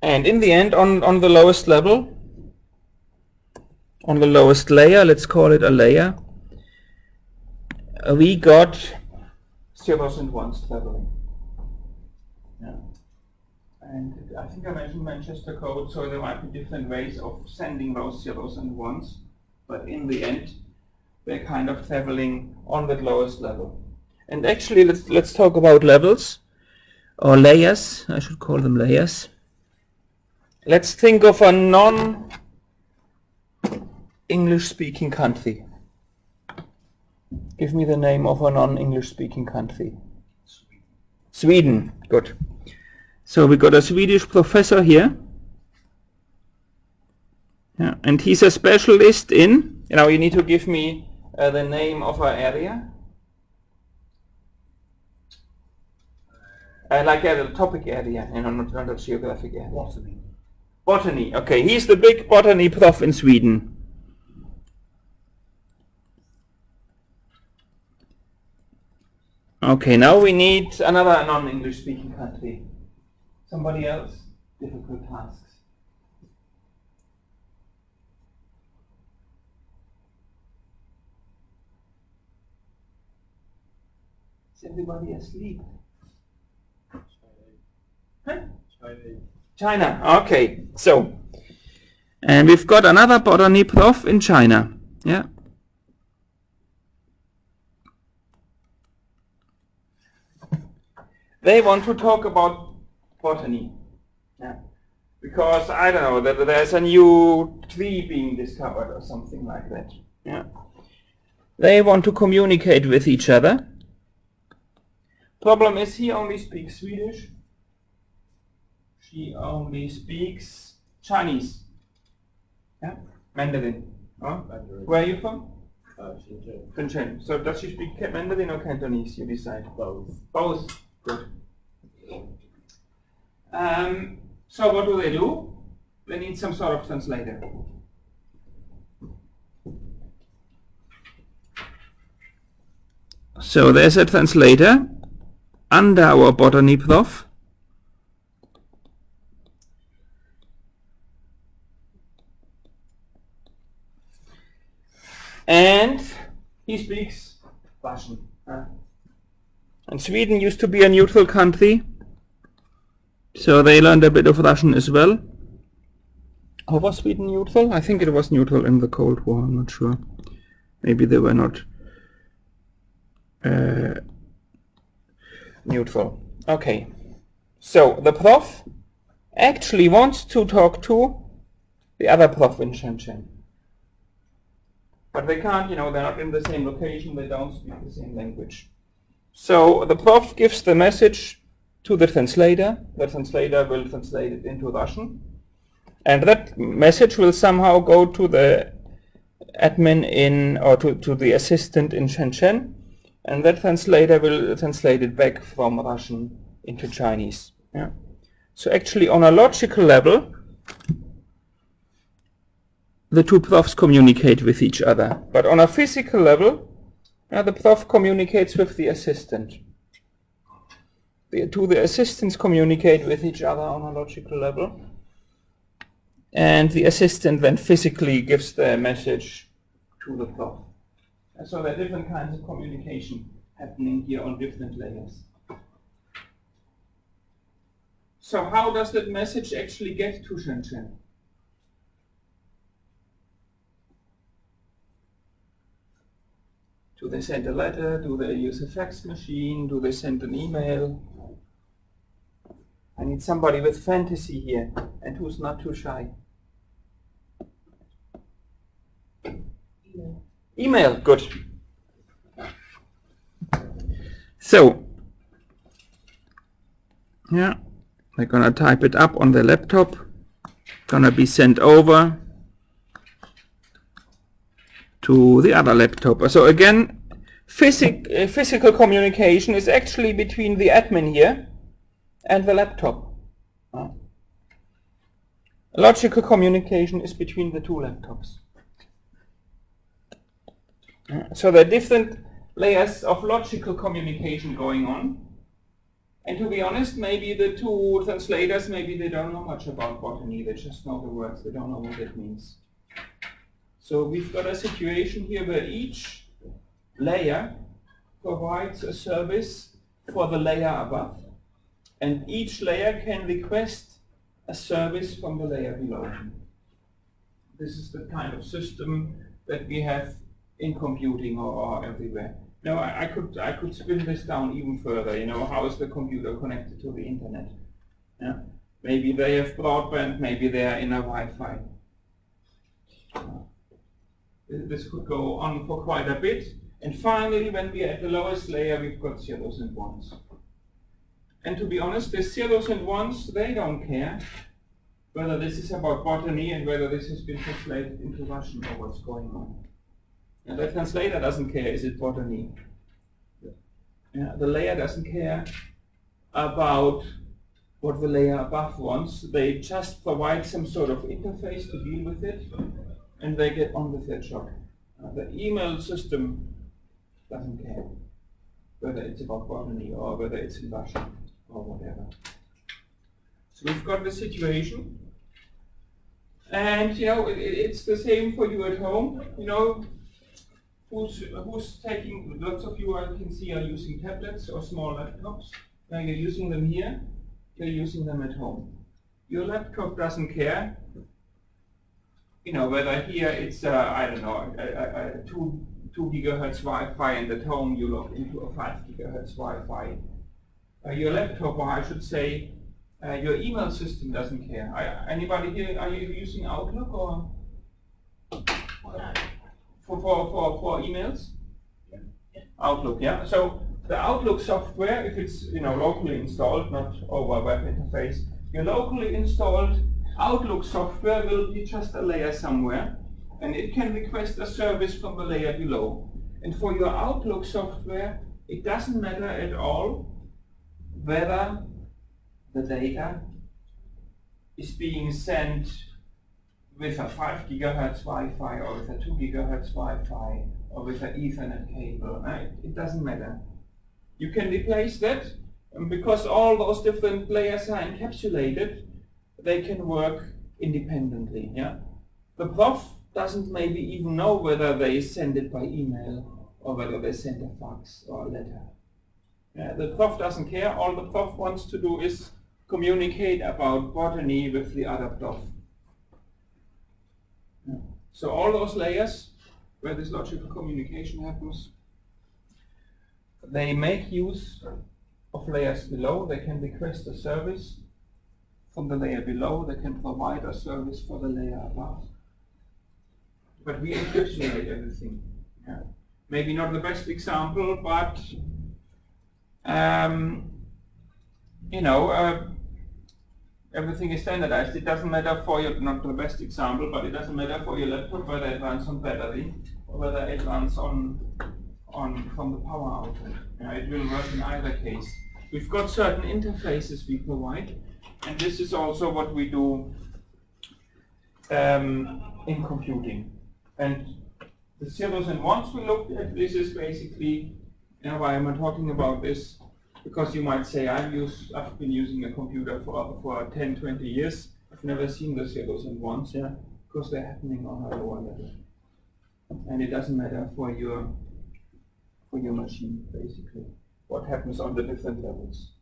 And in the end, on the lowest level, on the lowest layer, let's call it a layer, we got zeros and ones traveling. Yeah. And I think I mentioned Manchester code, so there might be different ways of sending those zeros and ones, but in the end, they're kind of traveling on that lowest level. And actually, let's talk about levels, or layers. I should call them layers. Let's think of a non-English speaking country. Give me the name of a non-English speaking country. Sweden. Good. So we got a Swedish professor here. Yeah, and he's a specialist in, you need to give me the name of an area. Like a topic area, not a geographic area. Botany. Botany. Okay, he's the big botany prof in Sweden. Okay, now we need another non-English speaking country. Somebody else? Difficult tasks. Is everybody asleep? China. Okay, so, and we've got another botany prof in China. Yeah. They want to talk about botany. Yeah. Because, I don't know, that there's a new tree being discovered or something like that. Yeah. They want to communicate with each other. Problem is, he only speaks Swedish. She only speaks Chinese. Yeah? Mandarin. Oh? Mandarin. Where are you from? Shenzhen. Shenzhen. So does she speak Mandarin or Cantonese? You decide. Both. Both. Good. So what do? They need some sort of translator. So there's a translator under our botany prof. And he speaks Russian. And Sweden used to be a neutral country, so they learned a bit of Russian as well. Or was Sweden neutral? I think it was neutral in the Cold War, I'm not sure. Maybe they were not neutral. Okay, so the prof actually wants to talk to the other prof in Shenzhen. But they can't, they're not in the same location, they don't speak the same language. So the prof gives the message to the translator will translate it into Russian, and that message will somehow go to the admin to the assistant in Shenzhen, and that translator will translate it back from Russian into Chinese. Yeah. So actually on a logical level, the two profs communicate with each other, but on a physical level, the prof communicates with the assistant. The two assistants communicate with each other on a logical level, and the assistant then physically gives the message to the prof. And so there are different kinds of communication happening here on different layers. So how does that message actually get to Shenzhen? Do they send a letter? Do they use a fax machine? Do they send an email? I need somebody with fantasy here and who's not too shy. Email. Email, good. So, yeah, they're gonna type it up on the laptop, gonna be sent over to the other laptop. So again, physical communication is actually between the admin here and the laptop. Logical communication is between the two laptops. So there are different layers of logical communication going on, And to be honest, maybe the two translators, maybe they don't know much about botany, they just know the words, they don't know what it means. So we've got a situation here where each layer provides a service for the layer above, and each layer can request a service from the layer below. This is the kind of system that we have in computing or everywhere. Now I could spin this down even further. You know, how is the computer connected to the internet? Yeah? Maybe they have broadband, maybe they are in a Wi-Fi. This could go on for quite a bit. And finally, when we are at the lowest layer, we've got zeros and ones. And to be honest, the zeros and ones, they don't care whether this is about botany and whether this has been translated into Russian or what's going on. And the translator doesn't care, is it botany? Yeah, the layer doesn't care about what the layer above wants. They just provide some sort of interface to deal with it, and they get on with their job. The email system doesn't care whether it's about botany or whether it's in Russian or whatever. So we've got the situation, and you know it's the same for you at home. You know, who's taking? Lots of you I can see are using tablets or small laptops. Now you're using them here. You're using them at home. Your laptop doesn't care. You know whether here it's I don't know a 2 gigahertz Wi-Fi, and at home you log into a 5 gigahertz Wi-Fi. Your laptop, or I should say, your email system doesn't care. Anybody here, are you using Outlook or for emails? Yeah. Outlook, yeah. So the Outlook software, if it's locally installed, not over web interface, your locally installed Outlook software will be just a layer somewhere, and it can request a service from the layer below. And for your Outlook software, it doesn't matter at all whether the data is being sent with a 5 gigahertz Wi-Fi or with a 2 gigahertz Wi-Fi or with an Ethernet cable. It doesn't matter. You can replace that, and because all those different layers are encapsulated, they can work independently. Yeah? The prof doesn't maybe even know whether they send it by email or whether they send a fax or a letter. Yeah, the prof doesn't care. All the prof wants to do is communicate about botany with the other prof. Yeah. So all those layers where this logical communication happens, they make use of layers below. They can request a service from the layer below. They can provide a service for the layer above. But we encapsulate everything. Yeah. Maybe not the best example, but everything is standardized. It doesn't matter for your, not the best example, but it doesn't matter for your laptop whether it runs on battery or whether it runs from the power outlet. It will work in either case. We've got certain interfaces we provide, and this is also what we do in computing. And the zeros and ones we looked at, this is basically, why am I talking about this? Because you might say, I've been using a computer for 10, 20 years. I've never seen the zeros and ones, yeah, because they're happening on a lower level. And it doesn't matter for your machine, basically, what happens on the different levels.